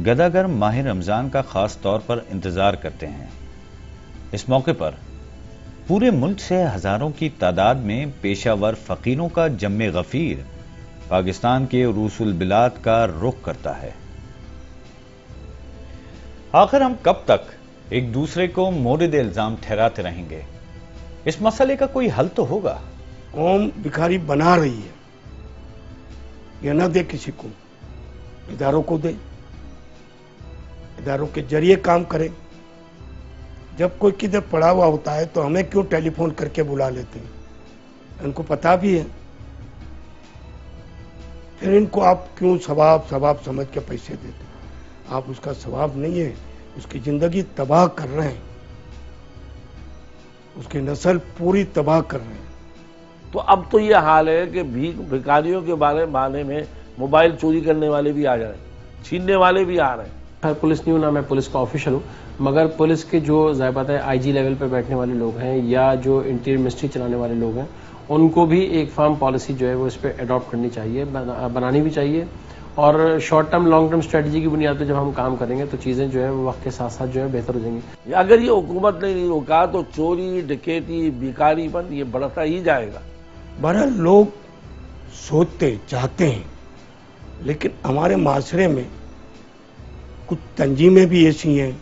गदागर माह रमजान का खास तौर पर इंतजार करते हैं। इस मौके पर पूरे मुल्क से हजारों की तादाद में पेशावर फकीरों का जम्मे गफीर पाकिस्तान के रूसुल बिलाद का रुख करता है। आखिर हम कब तक एक दूसरे को मोरिद इल्जाम ठहराते रहेंगे? इस मसले का कोई हल तो होगा। कौम भिखारी बना रही है, यह ना दे किसी को, इदारों को दे, इदारों के जरिए काम करे। जब कोई किधर पड़ा हुआ होता है तो हमें क्यों टेलीफोन करके बुला लेते हैं? इनको पता भी है, फिर इनको आप क्यों सवाब समझ के पैसे देते? आप उसका सवाब नहीं है, उसकी जिंदगी तबाह कर रहे हैं, उसकी नस्ल पूरी तबाह कर रहे हैं। तो अब तो ये हाल है कि भिखारियों के बारे में मोबाइल चोरी करने वाले भी आ जा रहे हैं, छीनने वाले भी आ रहे हैं। हर पुलिस नहीं हूँ ना, मैं पुलिस का ऑफिशियल हूँ, मगर पुलिस के जो ज़ाहिर बात है आईजी लेवल पे बैठने वाले लोग हैं या जो इंटीरियर मिनिस्ट्री चलाने वाले लोग हैं, उनको भी एक फर्म पॉलिसी जो है वो इस पर अडॉप्ट करनी चाहिए, बनानी भी चाहिए। और short term long term strategy की बुनियाद पर जब हम काम करेंगे तो चीज़ें जो है वो वक्त के साथ साथ जो है बेहतर हो जाएंगी। अगर ये हुकूमत ने नहीं रोका तो चोरी, डकैती, भिखारीपन ये बढ़ता ही जाएगा। बहरहाल लोग सोचते चाहते हैं, लेकिन हमारे माशरे में कुछ तंजीमें भी ऐसी हैं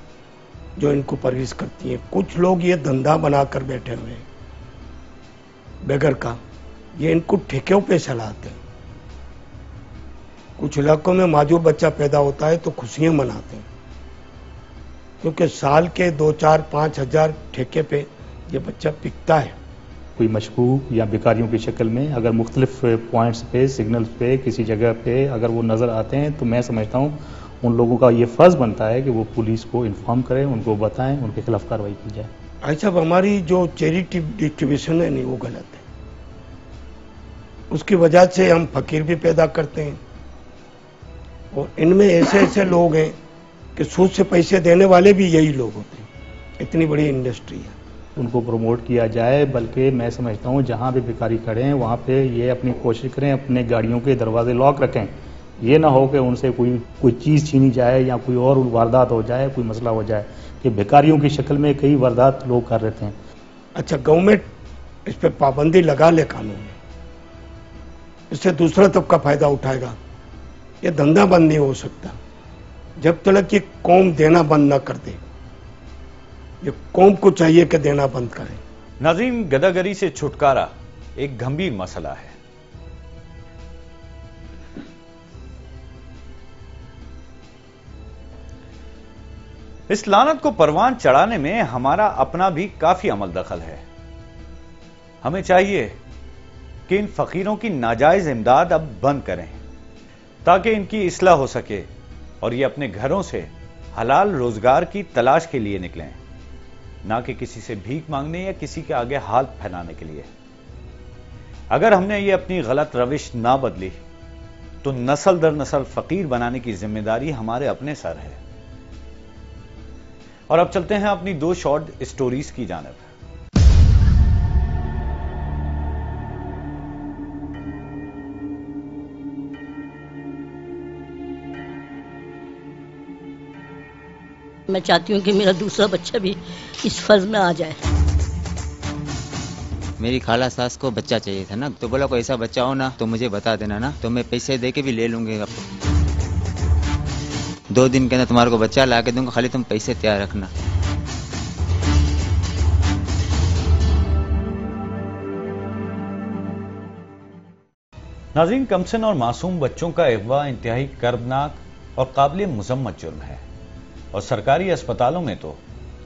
जो इनको परवरिश करती हैं। कुछ लोग ये धंधा बनाकर बैठे हुए हैं बेगर का, ये इनको ठेकों पे चलाते हैं। कुछ इलाकों में माजूर बच्चा पैदा होता है तो खुशियां मनाते हैं, क्योंकि साल के 2-4-5 हजार ठेके पे ये बच्चा बिकता है। कोई मशकूक या भिखारियों की शक्ल में अगर मुख्तलिफ पॉइंट्स पे, सिग्नल्स पे, किसी जगह पे अगर वो नज़र आते हैं तो मैं समझता हूँ उन लोगों का ये फर्ज बनता है कि वो पुलिस को इन्फॉर्म करें, उनको बताएं, उनके खिलाफ कार्रवाई की जाए। अच्छा, हमारी जो चैरिटी डिस्ट्रीब्यूशन है नहीं, वो गलत है। उसकी वजह से हम फकीर भी पैदा करते हैं, और इनमें ऐसे ऐसे लोग हैं कि सूद से पैसे देने वाले भी यही लोग होते हैं। इतनी बड़ी इंडस्ट्री है, उनको प्रमोट किया जाए। बल्कि मैं समझता हूँ जहाँ भी भिखारी खड़े हैं वहाँ पे ये अपनी कोशिश करें, अपने गाड़ियों के दरवाजे लॉक रखें। ये ना हो कि उनसे कोई चीज़ छीनी जाए या कोई और वारदात हो जाए, कोई मसला हो जाए, कि भिखारियों की शक्ल में कई वारदात लोग कर रहे हैं। अच्छा, गवर्नमेंट इस पर पाबंदी लगा ले कानून में, इससे दूसरा तबका फायदा उठाएगा। ये धंधा बंद नहीं हो सकता जब तक ये कौम देना बंद ना कर दे। ये कौम को चाहिए कि देना बंद करे। नाज़रीन, गदागरी से छुटकारा एक गंभीर मसला है। इस लानत को परवान चढ़ाने में हमारा अपना भी काफी अमल दखल है। हमें चाहिए कि इन फकीरों की नाजायज इमदाद अब बंद करें ताकि इनकी इस्लाह हो सके और ये अपने घरों से हलाल रोजगार की तलाश के लिए निकलें, ना कि किसी से भीख मांगने या किसी के आगे हाथ फैलाने के लिए। अगर हमने ये अपनी गलत रविश ना बदली तो नस्ल दर नस्ल फकीर बनाने की जिम्मेदारी हमारे अपने सर है। और अब चलते हैं अपनी 2 शॉर्ट स्टोरीज की जानिब। मैं चाहती हूँ कि मेरा दूसरा बच्चा भी इस फर्ज में आ जाए। मेरी खाला सास को बच्चा चाहिए था ना, तो बोला कोई ऐसा बच्चा हो ना तो मुझे बता देना ना, तो मैं पैसे दे के भी ले लूंगी आपको। 2 दिन के अंदर तुम्हारे को बच्चा ला के दूंगा, खाली तुम पैसे तैयार रखना। नाज़रीन, कमसिन और मासूम बच्चों का अगवा इंतहाई कर्बनाक और काबिल मुजम्मत जुर्म है, और सरकारी अस्पतालों में तो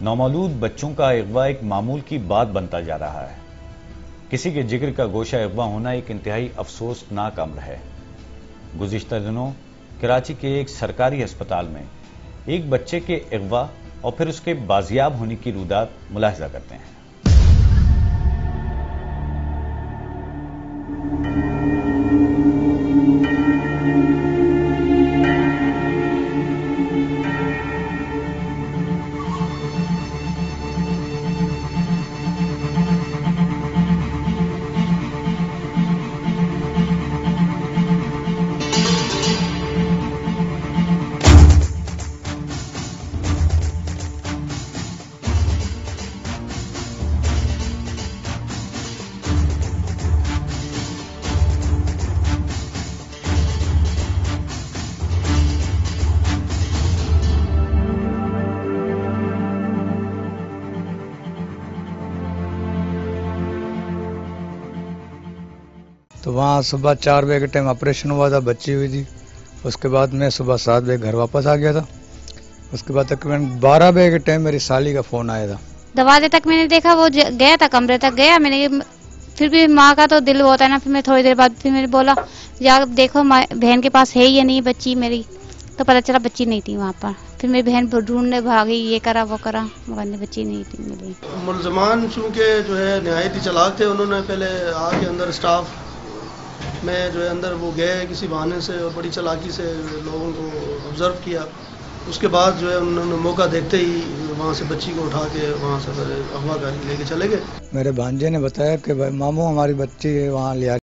नौमौलूद बच्चों का अगवा एक मामूल की बात बनता जा रहा है। किसी के जिक्र का गोशा अगवा होना एक इंतहाई अफसोसनाक अम्र है। गुज़िश्ता दिनों कराची के एक सरकारी अस्पताल में एक बच्चे के अगवा और फिर उसके बाजियाब होने की रुदात मुलाहिजा करते हैं। तो वहाँ सुबह 4 बजे के टाइम ऑपरेशन हुआ था, बच्ची हुई थी। उसके बाद मैं सुबह 7 बजे घर वापस आ गया था। उसके बाद तकरीबन 12 बजे के टाइम मेरी साली का फोन आया था। दरवाजे तक मैंने देखा, वो गया था, कमरे तक गया। मैंने फिर भी माँ का तो दिल होता है ना। फिर मैं थोड़ी देर बाद फिर मैंने बोला जा देखो बहन के पास है या नहीं बच्ची मेरी। तो पता चला बच्ची नहीं थी वहाँ पर। फिर मेरी बहन ढूंढने भागी, ये करा वो करा, मगर बच्ची नहीं थी मिली। मुलजमान चूँकि जो है नहायत ही चालाक थे, उन्होंने पहले आके अंदर स्टाफ में जो है अंदर वो गए किसी बहाने से और बड़ी चालाकी से लोगों को ऑब्जर्व किया। उसके बाद जो है उन्होंने मौका देखते ही वहाँ से बच्ची को उठा के वहाँ से अगवा कर लेके चले गए। मेरे भांजे ने बताया कि भाई मामू हमारी बच्ची वहाँ ले